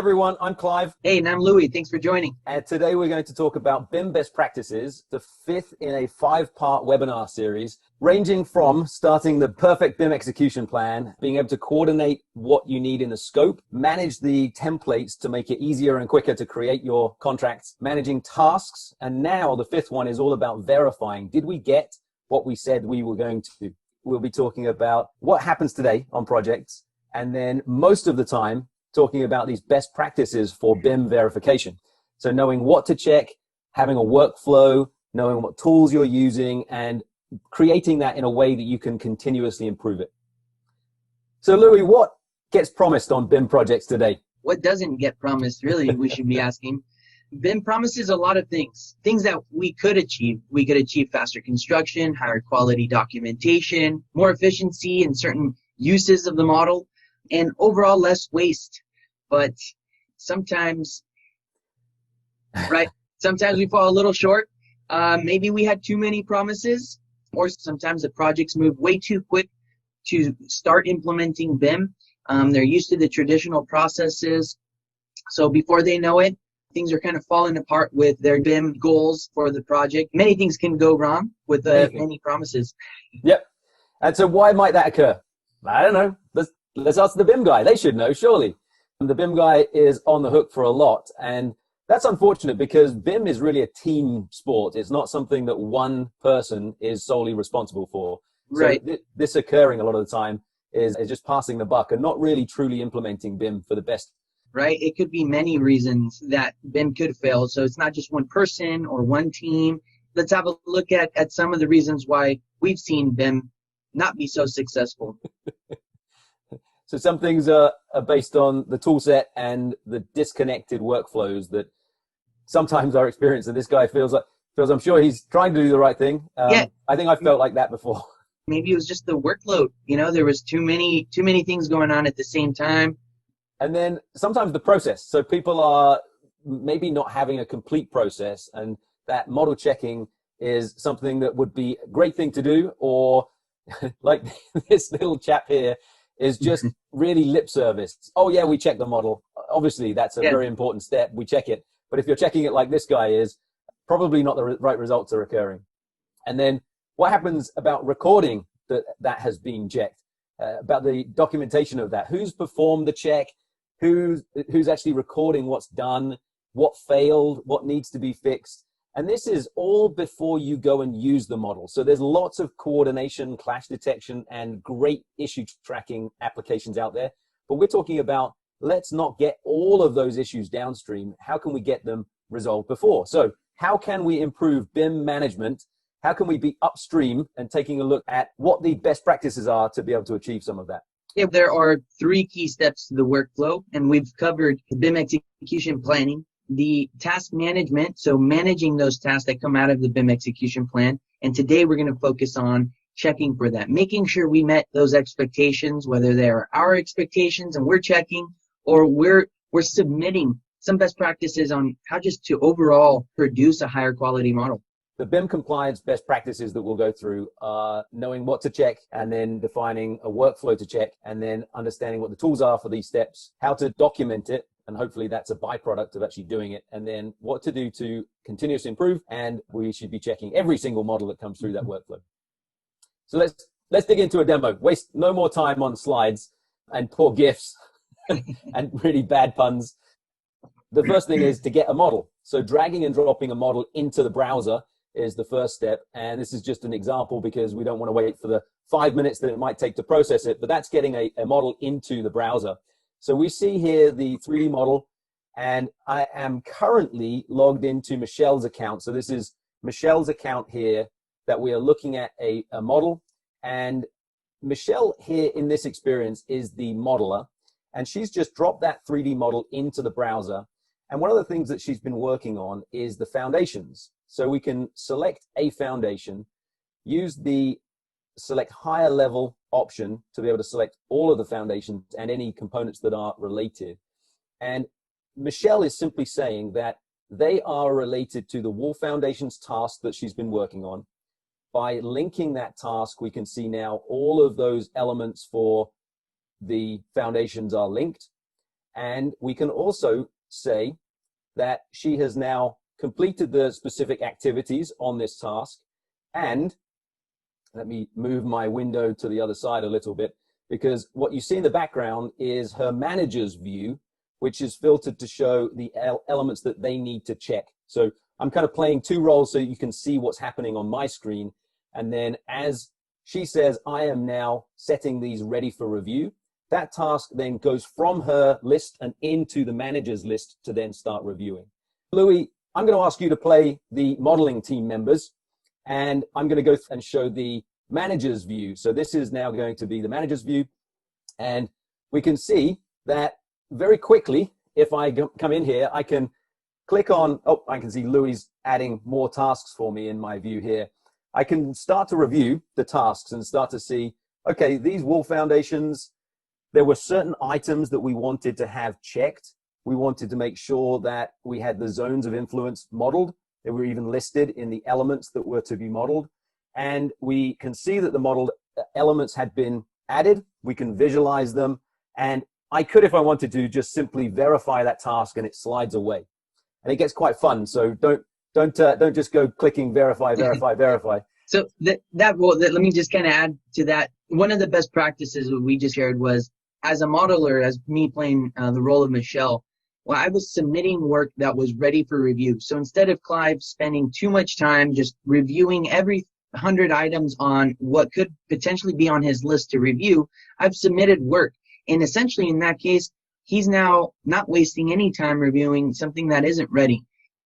everyone, I'm Clive. Hey, and I'm Louis. Thanks for joining. And today we're going to talk about BIM best practices, the fifth in a 5-part webinar series, ranging from starting the perfect BIM execution plan, being able to coordinate what you need in the scope, manage the templates to make it easier and quicker to create your contracts, managing tasks, and now the fifth one is all about verifying. Did we get what we said we were going to do? We'll be talking about what happens today on projects, and then most of the time, talking about these best practices for BIM verification. So knowing what to check, having a workflow, knowing what tools you're using, and creating that in a way that you can continuously improve it. So Louis, what gets promised on BIM projects today? What doesn't get promised, really, we should be asking. BIM promises a lot of things that we could achieve. We could achieve faster construction, higher quality documentation, more efficiency in certain uses of the model, and overall less waste. But sometimes, right, sometimes we fall a little short. Maybe we had too many promises, or sometimes the projects move way too quick to start implementing BIM. They're used to the traditional processes. So before they know it, things are kind of falling apart with their BIM goals for the project. Many things can go wrong with many promises. Yep. And so why might that occur? I don't know. Let's ask the BIM guy. They should know, surely. And the BIM guy is on the hook for a lot. And that's unfortunate because BIM is really a team sport. It's not something that one person is solely responsible for. Right. So this occurring a lot of the time is just passing the buck and not really truly implementing BIM for the best. Right. It could be many reasons that BIM could fail. So it's not just one person or one team. Let's have a look at some of the reasons why we've seen BIM not be so successful. So some things are based on the tool set and the disconnected workflows that sometimes are experienced. And this guy feels I'm sure he's trying to do the right thing. Yeah. I think I felt like that before. Maybe it was just the workload. There was too many things going on at the same time. And then sometimes the process. So people are maybe not having a complete process, and that model checking is something that would be a great thing to do, or like this little chap here is just really lip service. Oh yeah, we check the model. Obviously, that's a very important step. We check it. But if you're checking it like this guy is, probably not the right results are occurring. And then what happens about recording that has been checked? About the documentation of that? Who's performed the check? Who's actually recording what's done? What failed? What needs to be fixed? And this is all before you go and use the model. So there's lots of coordination, clash detection, and great issue tracking applications out there. But we're talking about, let's not get all of those issues downstream. How can we get them resolved before? So how can we improve BIM management? How can we be upstream and taking a look at what the best practices are to be able to achieve some of that? Yeah, there are 3 key steps to the workflow, and we've covered BIM execution planning, the task management, so managing those tasks that come out of the BIM execution plan. And today we're going to focus on checking for that, making sure we met those expectations, whether they are our expectations and we're checking, or we're submitting some best practices on how just to overall produce a higher quality model. The BIM compliance best practices that we'll go through are knowing what to check, and then defining a workflow to check, and then understanding what the tools are for these steps, how to document it, and hopefully that's a byproduct of actually doing it, and then what to do to continuously improve. And we should be checking every single model that comes through that workflow. So let's dig into a demo. Waste no more time on slides and poor GIFs and really bad puns. The first thing is to get a model. So dragging and dropping a model into the browser is the first step. And this is just an example because we don't want to wait for the 5 minutes that it might take to process it, but that's getting a model into the browser. So we see here the 3D model, and I am currently logged into Michelle's account. So this is Michelle's account here that we are looking at a model. And Michelle here in this experience is the modeler, and she's just dropped that 3D model into the browser. And one of the things that she's been working on is the foundations. So we can select a foundation, use the select higher level option to be able to select all of the foundations and any components that are related. And Michelle is simply saying that they are related to the wall foundations task that she's been working on. By linking that task, we can see now all of those elements for the foundations are linked. And we can also say that she has now completed the specific activities on this task. And let me move my window to the other side a little bit, because what you see in the background is her manager's view, which is filtered to show the elements that they need to check. So I'm kind of playing two roles so you can see what's happening on my screen. And then as she says, I am now setting these ready for review, that task then goes from her list and into the manager's list to then start reviewing. Louis, I'm going to ask you to play the modeling team members, and I'm going to go and show the manager's view. So this is now going to be the manager's view. And we can see that very quickly, if I come in here, I can click on, oh, I can see Louis adding more tasks for me in my view here. I can start to review the tasks and start to see, okay, these wall foundations, there were certain items that we wanted to have checked. We wanted to make sure that we had the zones of influence modeled. They were even listed in the elements that were to be modeled. And we can see that the modeled elements had been added. We can visualize them. And I could, if I wanted to, just simply verify that task and it slides away. And it gets quite fun. So don't just go clicking verify, verify, verify. So let me just kind of add to that. One of the best practices that we just shared was, as a modeler, as me playing the role of Michelle, well, I was submitting work that was ready for review. So instead of Clive spending too much time just reviewing every 100 items on what could potentially be on his list to review, I've submitted work. And essentially, in that case, he's now not wasting any time reviewing something that isn't ready.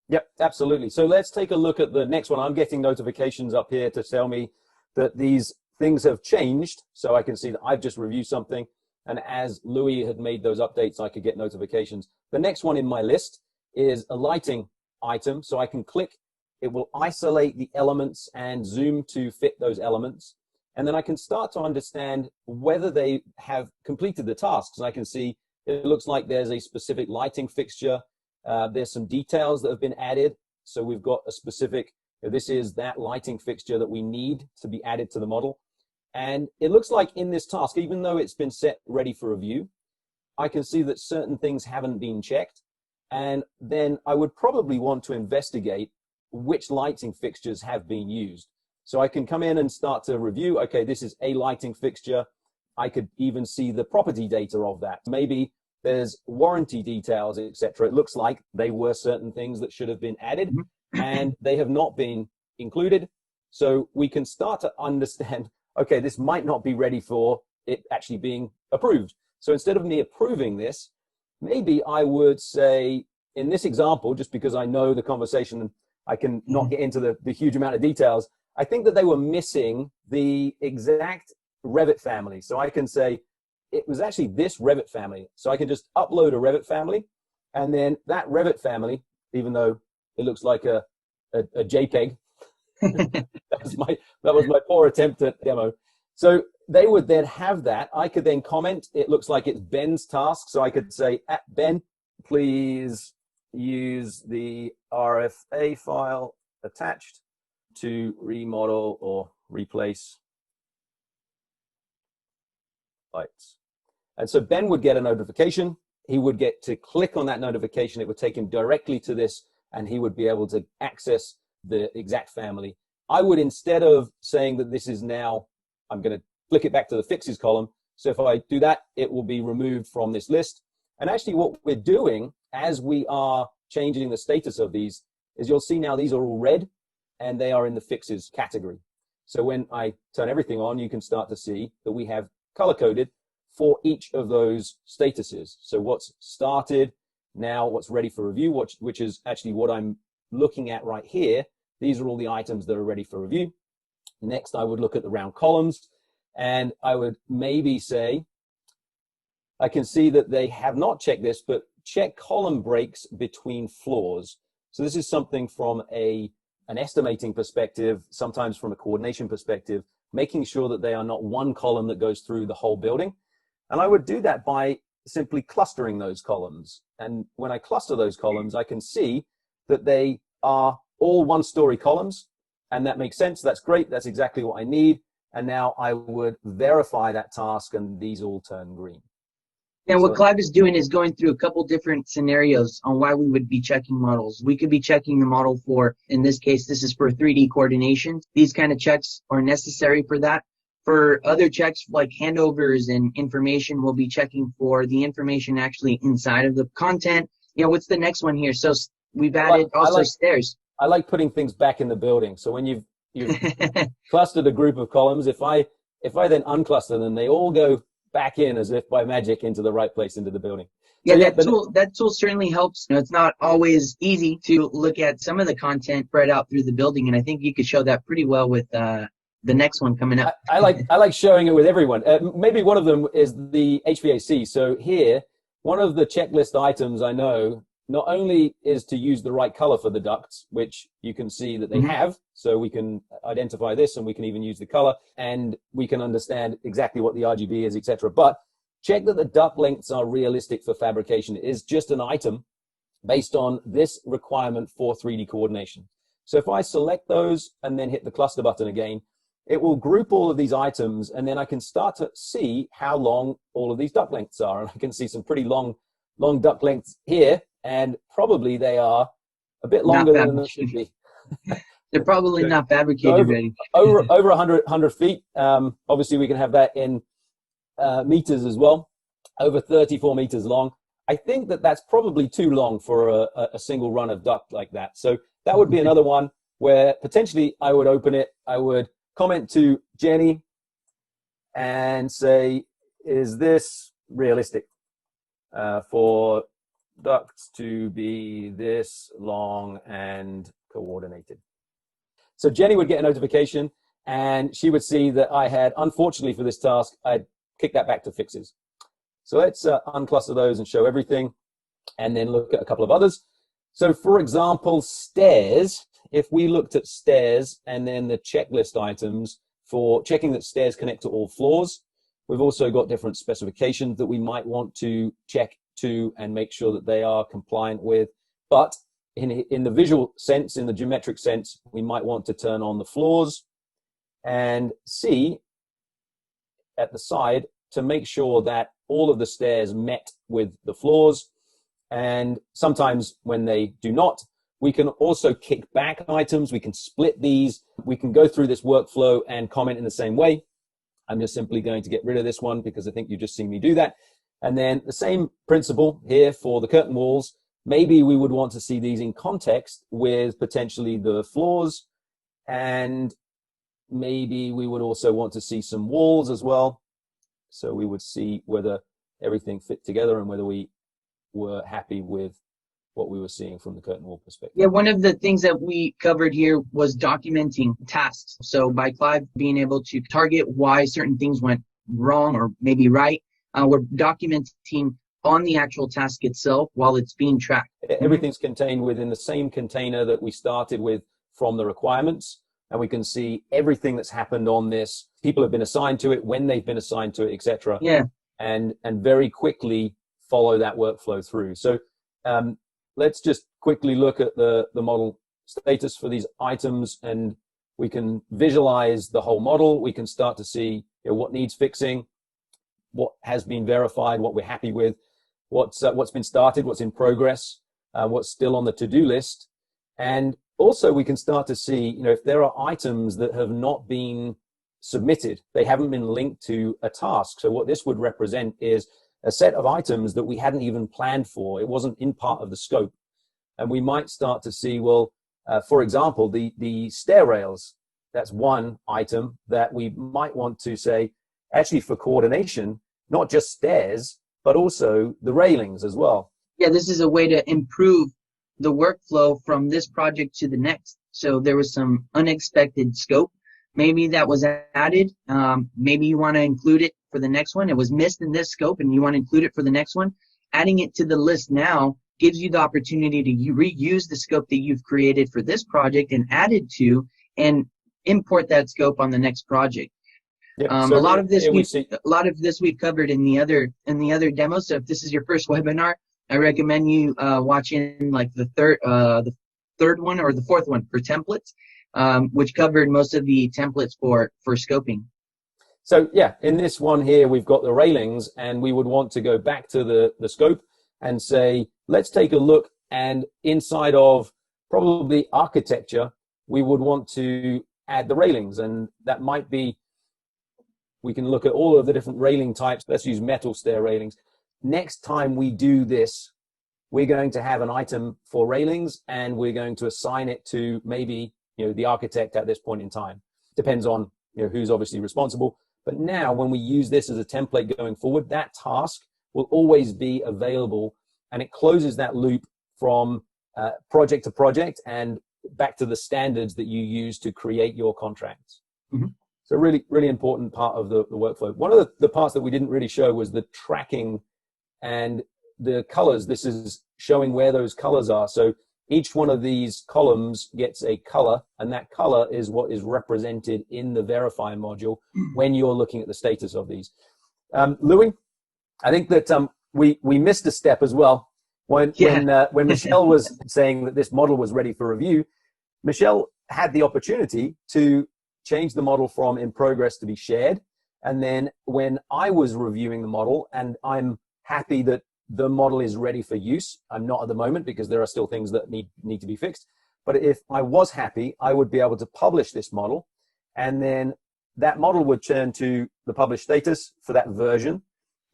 Yep, absolutely. So let's take a look at the next one. I'm getting notifications up here to tell me that these things have changed. So I can see that I've just reviewed something. And as Louis had made those updates, I could get notifications. The next one in my list is a lighting item. So I can click, it will isolate the elements and zoom to fit those elements. And then I can start to understand whether they have completed the tasks. I can see it looks like there's a specific lighting fixture. There's some details that have been added. So we've got a specific, this is that lighting fixture that we need to be added to the model. And it looks like in this task, even though it's been set ready for review, I can see that certain things haven't been checked. And then I would probably want to investigate which lighting fixtures have been used. So I can come in and start to review, okay, this is a lighting fixture. I could even see the property data of that. Maybe there's warranty details, etc. It looks like they were certain things that should have been added and they have not been included. So we can start to understand, okay, this might not be ready for it actually being approved. So instead of me approving this, maybe I would say in this example, just because I know the conversation, I can not get into the huge amount of details. I think that they were missing the exact Revit family. So I can say it was actually this Revit family. So I can just upload a Revit family, and then that Revit family, even though it looks like a JPEG, that was my poor attempt at demo. So they would then have that. I could then comment. It looks like it's Ben's task. So I could say, Ben, please use the RFA file attached to remodel or replace lights. And so Ben would get a notification. He would get to click on that notification. It would take him directly to this, and he would be able to access the exact family. I would, instead of saying that this is now, I'm going to flick it back to the fixes column. So if I do that, it will be removed from this list. And actually what we're doing as we are changing the status of these is you'll see now these are all red and they are in the fixes category. So when I turn everything on, you can start to see that we have color coded for each of those statuses. So what's started, now what's ready for review, which is actually what I'm looking at right here. These are all the items that are ready for review. Next, I would look at the round columns, and I would maybe say, I can see that they have not checked this, but check column breaks between floors. So this is something from an estimating perspective, sometimes from a coordination perspective, making sure that they are not one column that goes through the whole building. And I would do that by simply clustering those columns. And when I cluster those columns, I can see that they are all one-story columns. And that makes sense. That's great. That's exactly what I need. And now I would verify that task, and these all turn green. And what So, Clive is doing is going through a couple different scenarios on why we would be checking models. We could be checking the model for, in this case, this is for 3D coordination. These kind of checks are necessary for that. For other checks like handovers and information, we'll be checking for the information actually inside of the content. What's the next one here? So we've added also stairs. I like putting things back in the building. So when you've clustered a group of columns, if I then uncluster them, they all go back in as if by magic into the right place into the building. Yeah, that tool certainly helps. It's not always easy to look at some of the content spread out through the building, and I think you could show that pretty well with the next one coming up. I like showing it with everyone. Maybe one of them is the HVAC. So here, one of the checklist items I know not only is to use the right color for the ducts, which you can see that they have, so we can identify this and we can even use the color and we can understand exactly what the RGB is, etc. But check that the duct lengths are realistic for fabrication. It is just an item based on this requirement for 3D coordination. So if I select those and then hit the cluster button again, it will group all of these items and then I can start to see how long all of these duct lengths are. And I can see some pretty long duct lengths here, and probably they are a bit longer than they should be. They're probably not fabricated ready. over 100 feet. Obviously, we can have that in meters as well. Over 34 meters long. I think that that's probably too long for a single run of duct like that. So that would be another one where potentially I would open it. I would comment to Jenny and say, is this realistic for ducts to be this long and coordinated? So Jenny would get a notification and she would see that I had, unfortunately for this task, I'd kick that back to fixes. So let's uncluster those and show everything and then look at a couple of others. So for example, stairs, if we looked at stairs and then the checklist items for checking that stairs connect to all floors, we've also got different specifications that we might want to check to and make sure that they are compliant with. But in the visual sense, in the geometric sense, we might want to turn on the floors and see at the side to make sure that all of the stairs met with the floors. And sometimes when they do not, we can also kick back items. We can split these. We can go through this workflow and comment in the same way. I'm just simply going to get rid of this one because I think you've just seen me do that. And then the same principle here for the curtain walls. Maybe we would want to see these in context with potentially the floors, and maybe we would also want to see some walls as well. So we would see whether everything fit together and whether we were happy with what we were seeing from the curtain wall perspective. Yeah, one of the things that we covered here was documenting tasks. So by Clive being able to target why certain things went wrong or maybe right, we're documenting on the actual task itself while it's being tracked. Everything's contained within the same container that we started with from the requirements. And we can see everything that's happened on this. People have been assigned to it, when they've been assigned to it, etc. Yeah. And very quickly follow that workflow through. So let's just quickly look at the model status for these items, and we can visualize the whole model. We can start to see what needs fixing, what has been verified, what we're happy with, what's been started, what's in progress, what's still on the to-do list. And also we can start to see, if there are items that have not been submitted, they haven't been linked to a task. So what this would represent is a set of items that we hadn't even planned for. It wasn't in part of the scope. And we might start to see, well, for example, the stair rails, that's one item that we might want to say, actually for coordination, not just stairs, but also the railings as well. Yeah, this is a way to improve the workflow from this project to the next. So there was some unexpected scope. Maybe that was added. Maybe you want to include it for the next one. It was missed in this scope and you want to include it for the next one. Adding it to the list now gives you the opportunity to reuse the scope that you've created for this project and add it to and import that scope on the next project. Yep. A lot of this we've covered in the other demos. So if this is your first webinar, I recommend you watching like the third one or the fourth one for templates, which covered most of the templates for scoping. So yeah, in this one here, we've got the railings, and we would want to go back to the scope and say, let's take a look, and inside of probably architecture, we would want to add the railings, and that might be, we can look at all of the different railing types. Let's use metal stair railings. Next time we do this, we're going to have an item for railings, and we're going to assign it to maybe, the architect at this point in time. Depends on, who's obviously responsible. But now when we use this as a template going forward, that task will always be available, and it closes that loop from project to project and back to the standards that you use to create your contracts. Mm-hmm. So really, really important part of the workflow. One of the parts that we didn't really show was the tracking and the colors. This is showing where those colors are. So each one of these columns gets a color, and that color is what is represented in the verify module when you're looking at the status of these. Louis, I think that we missed a step as well. When Michelle was saying that this model was ready for review, Michelle had the opportunity to change the model from in progress to be shared. And then when I was reviewing the model, and I'm happy that the model is ready for use, I'm not at the moment because there are still things that need to be fixed. But if I was happy, I would be able to publish this model, and then that model would turn to the published status for that version.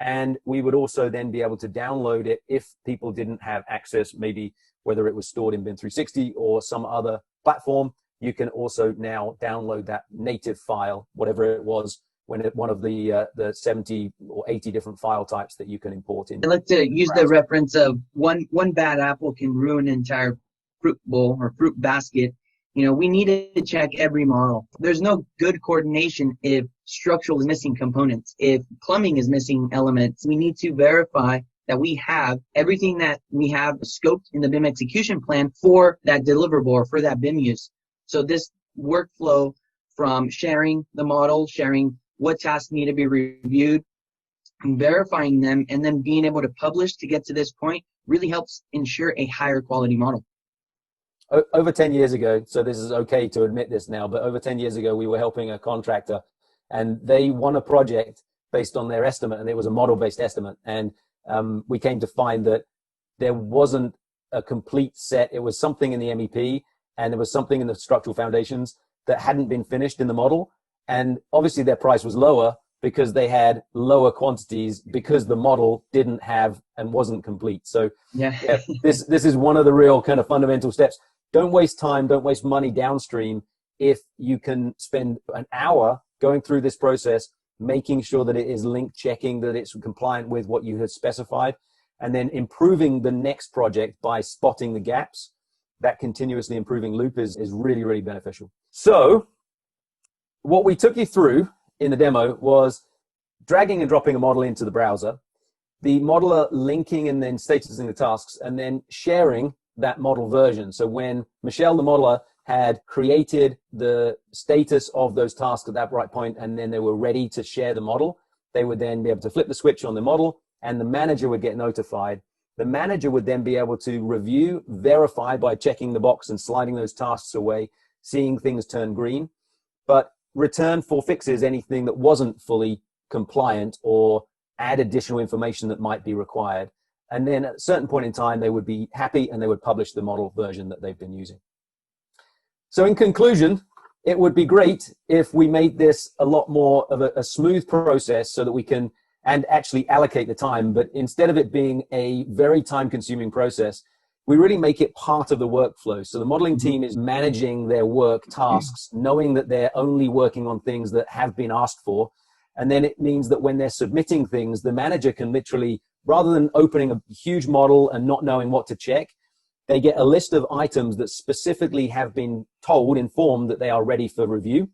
And we would also then be able to download it if people didn't have access, maybe whether it was stored in BIM 360 or some other platform. You can also now download that native file, whatever it was, one of the 70 or 80 different file types that you can import in. I like to use the reference of one bad apple can ruin an entire fruit bowl or fruit basket. We need to check every model. There's no good coordination if structural is missing components. If plumbing is missing elements, we need to verify that we have everything that we have scoped in the BIM execution plan for that deliverable or for that BIM use. So this workflow from sharing the model, sharing what tasks need to be reviewed, verifying them, and then being able to publish to get to this point really helps ensure a higher quality model. Over 10 years ago, so this is okay to admit this now, but over 10 years ago, we were helping a contractor, and they won a project based on their estimate, and it was a model-based estimate. And we came to find that there wasn't a complete set. It was something in the MEP, and there was something in the structural foundations that hadn't been finished in the model. And obviously their price was lower because they had lower quantities because the model didn't have and wasn't complete. So yeah, this is one of the real kind of fundamental steps. Don't waste time, don't waste money downstream if you can spend an hour going through this process, making sure that it is linked, checking that it's compliant with what you had specified, and then improving the next project by spotting the gaps. That continuously improving loop is really, really beneficial. So what we took you through in the demo was dragging and dropping a model into the browser, the modeler linking and then statusing the tasks, and then sharing that model version. So when Michelle, the modeler, had created the status of those tasks at that right point, and then they were ready to share the model, they would then be able to flip the switch on the model, and the manager would get notified. The manager would then be able to review, verify by checking the box and sliding those tasks away, seeing things turn green, but return for fixes anything that wasn't fully compliant or add additional information that might be required. And then at a certain point in time, they would be happy and they would publish the model version that they've been using. So in conclusion, it would be great if we made this a lot more of a smooth process so that we can and actually allocate the time. But instead of it being a very time-consuming process, we really make it part of the workflow. So the modeling team is managing their work tasks, knowing that they're only working on things that have been asked for. And then it means that when they're submitting things, the manager can literally, rather than opening a huge model and not knowing what to check, they get a list of items that specifically have been informed that they are ready for review.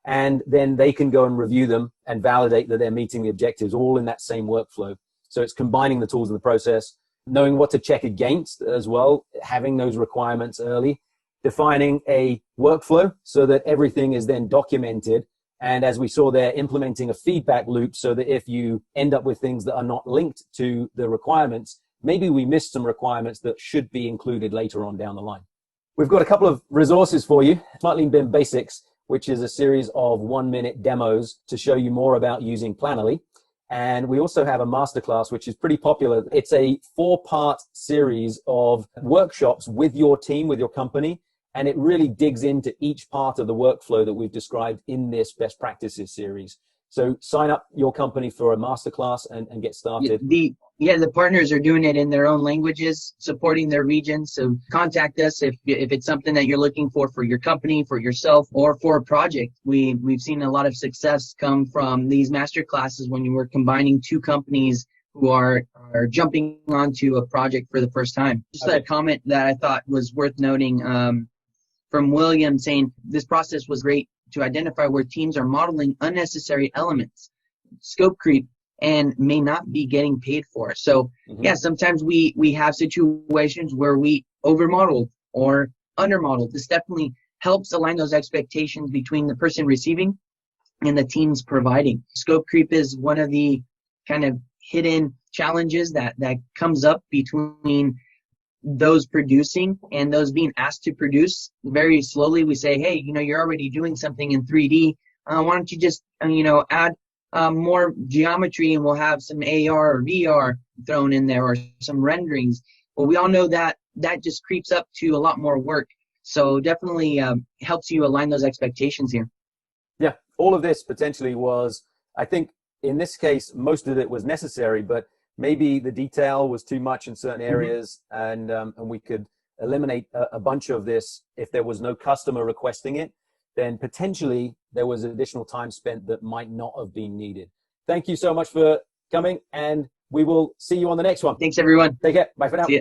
And then they can go and review them and validate that they're meeting the objectives all in that same workflow. So it's combining the tools in the process, knowing what to check against as well, having those requirements early, defining a workflow so that everything is then documented. And as we saw there, implementing a feedback loop so that if you end up with things that are not linked to the requirements, maybe we missed some requirements that should be included later on down the line. We've got a couple of resources for you. Smart Lean BIM Basics, which is a series of 1-minute demos to show you more about using Planoly. And we also have a masterclass, which is pretty popular. It's a 4-part series of workshops with your team, with your company. And it really digs into each part of the workflow that we've described in this best practices series. So sign up your company for a masterclass and get started. The partners are doing it in their own languages, supporting their region. So contact us if it's something that you're looking for your company, for yourself, or for a project. We've seen a lot of success come from these master classes when you were combining two companies who are jumping onto a project for the first time. Just a comment that I thought was worth noting from William saying this process was great to identify where teams are modeling unnecessary elements, scope creep, and may not be getting paid for. So sometimes we have situations where we over-modeled or under-modeled. This definitely helps align those expectations between the person receiving and the teams providing. Scope creep is one of the kind of hidden challenges that comes up between those producing and those being asked to produce. Very slowly we say, hey, you're already doing something in 3D. Why don't you just, add more geometry and we'll have some AR or VR thrown in there or some renderings. Well, we all know that just creeps up to a lot more work. So definitely helps you align those expectations here. Yeah, all of this potentially was, I think in this case, most of it was necessary, but maybe the detail was too much in certain areas, and we could eliminate a bunch of this if there was no customer requesting it. Then potentially there was additional time spent that might not have been needed. Thank you so much for coming, and we will see you on the next one. Thanks, everyone. Take care. Bye for now. See ya.